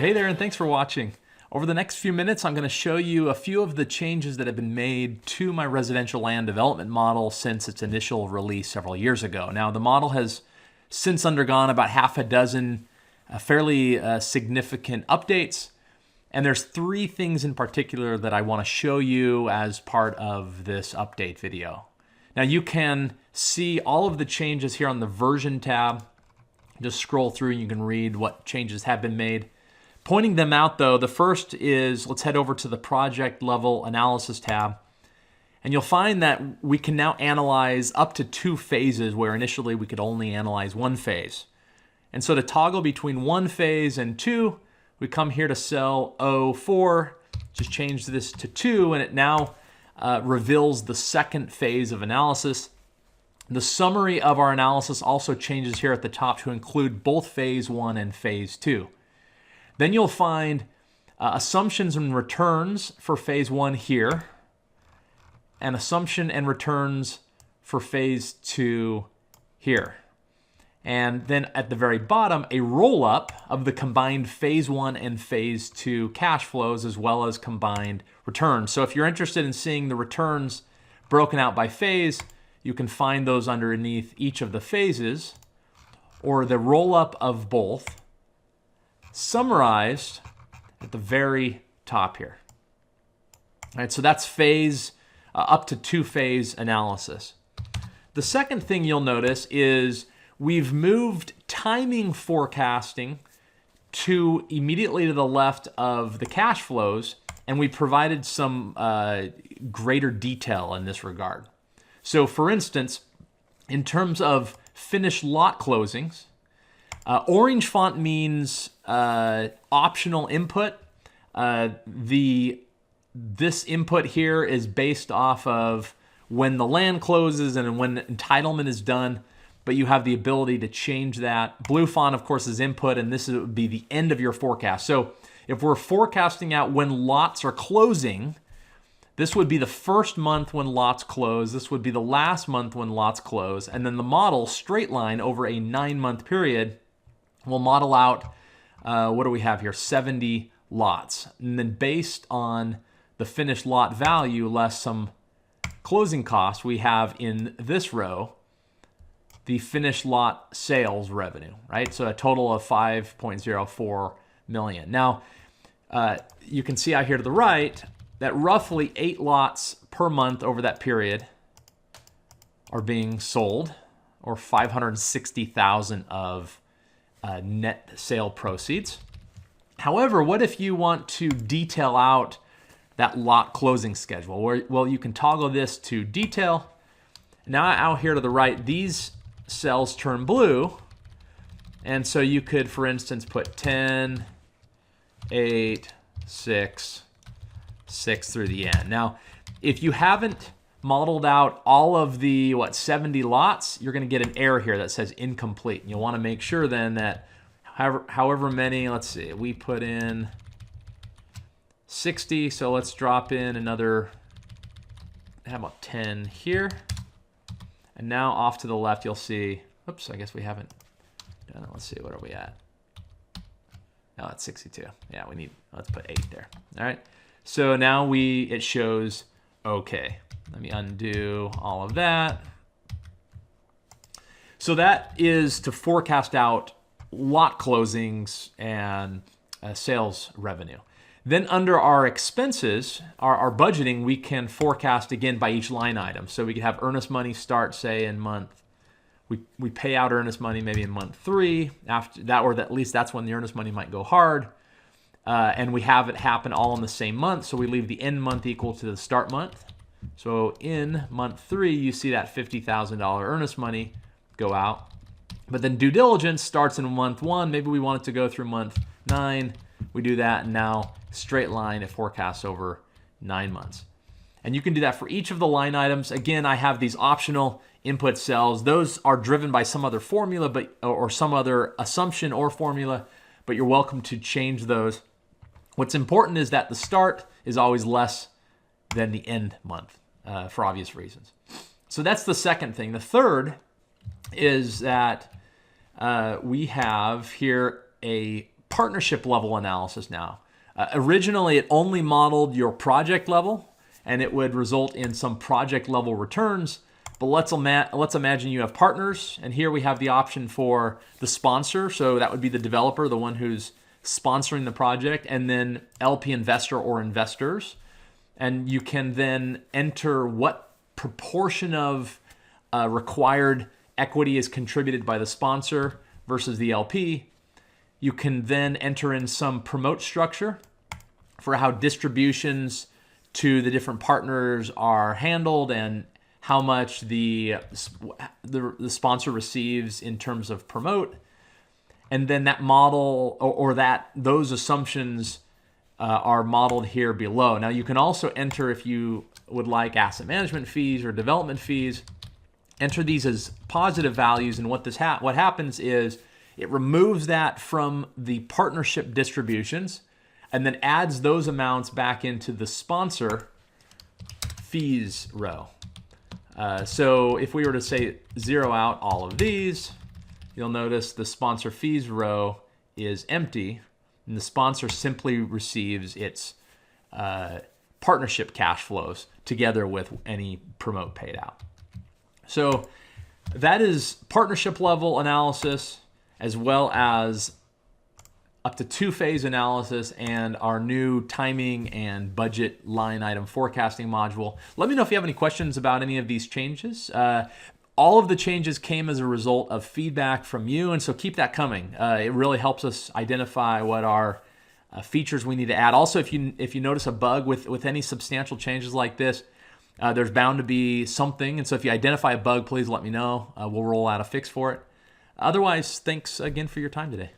Hey there, and thanks for watching. Over the next few minutes, I'm going to show you a few of the changes that have been made to my residential land development model since its initial release several years ago. Now, the model has since undergone about half a dozen fairly significant updates, and there's three things in particular that I want to show you as part of this update video. Now, you can see all of the changes here on the version tab. Just scroll through and you can read what changes have been made. Pointing them out though, the first is, let's head over to the project level analysis tab. And you'll find that we can now analyze up to 2 phases where initially we could only analyze 1 phase. And so to toggle between 1 phase and 2, we come here to cell O4, just change this to 2, and it now reveals the second phase of analysis. The summary of our analysis also changes here at the top to include both phase 1 and phase 2. Then you'll find assumptions and returns for phase 1 here, and assumption and returns for phase 2 here. And then at the very bottom, a roll-up of the combined phase 1 and phase 2 cash flows as well as combined returns. So if you're interested in seeing the returns broken out by phase, you can find those underneath each of the phases, or the roll-up of both, summarized at the very top here. All right, so that's phase up to 2 phase analysis. The second thing you'll notice is we've moved timing forecasting to immediately to the left of the cash flows, and we provided some greater detail in this regard. So for instance, in terms of finished lot closings, orange font means optional input. This input here is based off of when the land closes and when entitlement is done, but you have the ability to change that. Blue font, of course, is input, and this would be the end of your forecast. So if we're forecasting out when lots are closing, this would be the first month when lots close, this would be the last month when lots close, and then the model, straight line over a 9-month period, will model out, what do we have here, 70 lots. And then based on the finished lot value less some closing costs, we have in this row the finished lot sales revenue, right? So a total of 5.04 million. Now, you can see out here to the right that roughly 8 lots per month over that period are being sold, or 560,000 of net sale proceeds. However, what if you want to detail out that lot closing schedule? Well, you can toggle this to detail. Now out here to the right, these cells turn blue, and so you could, for instance, put 10, 8, 6, 6 through the end. Now, if you haven't modeled out all of the 70 lots, you're going to get an error here that says incomplete. And you'll want to make sure then that however many, let's see, we put in 60, so let's drop in another, how about 10 here? And now off to the left, you'll see, oops, I guess we haven't done it. Let's see, what are we at? No, that's 62. Yeah, let's put 8 there. All right, so now it shows okay. Let me undo all of that. So that is to forecast out lot closings and sales revenue. Then under our expenses, our budgeting, we can forecast again by each line item. So we could have earnest money start, say, in month. We pay out earnest money maybe in month 3. After that, or at least that's when the earnest money might go hard. And we have it happen all in the same month. So we leave the end month equal to the start month. So in month 3, you see that $50,000 earnest money go out. But then due diligence starts in month 1. Maybe we want it to go through month 9. We do that, and now straight line, it forecasts over 9 months. And you can do that for each of the line items. Again, I have these optional input cells. Those are driven by some other formula, or some other assumption or formula, but you're welcome to change those. What's important is that the start is always less than the end month, for obvious reasons. So that's the second thing. The third is that we have here a partnership level analysis now. Originally, it only modeled your project level, and it would result in some project level returns. But let's imagine you have partners, and here we have the option for the sponsor. So that would be the developer, the one who's sponsoring the project, and then LP investor or investors. And you can then enter what proportion of required equity is contributed by the sponsor versus the LP. You can then enter in some promote structure for how distributions to the different partners are handled and how much the sponsor receives in terms of promote. And then that model or those assumptions are modeled here below. Now you can also enter, if you would like, asset management fees or development fees. Enter these as positive values, and what happens is it removes that from the partnership distributions and then adds those amounts back into the sponsor fees row. So if we were to say zero out all of these, you'll notice the sponsor fees row is empty, and the sponsor simply receives its partnership cash flows together with any promote paid out. So that is partnership level analysis, as well as up to 2-phase analysis and our new timing and budget line item forecasting module. Let me know if you have any questions about any of these changes. All of the changes came as a result of feedback from you, and so keep that coming. It really helps us identify what our features we need to add. Also, if you notice a bug with any substantial changes like this, there's bound to be something, and so if you identify a bug, please let me know. We'll roll out a fix for it. Otherwise, thanks again for your time today.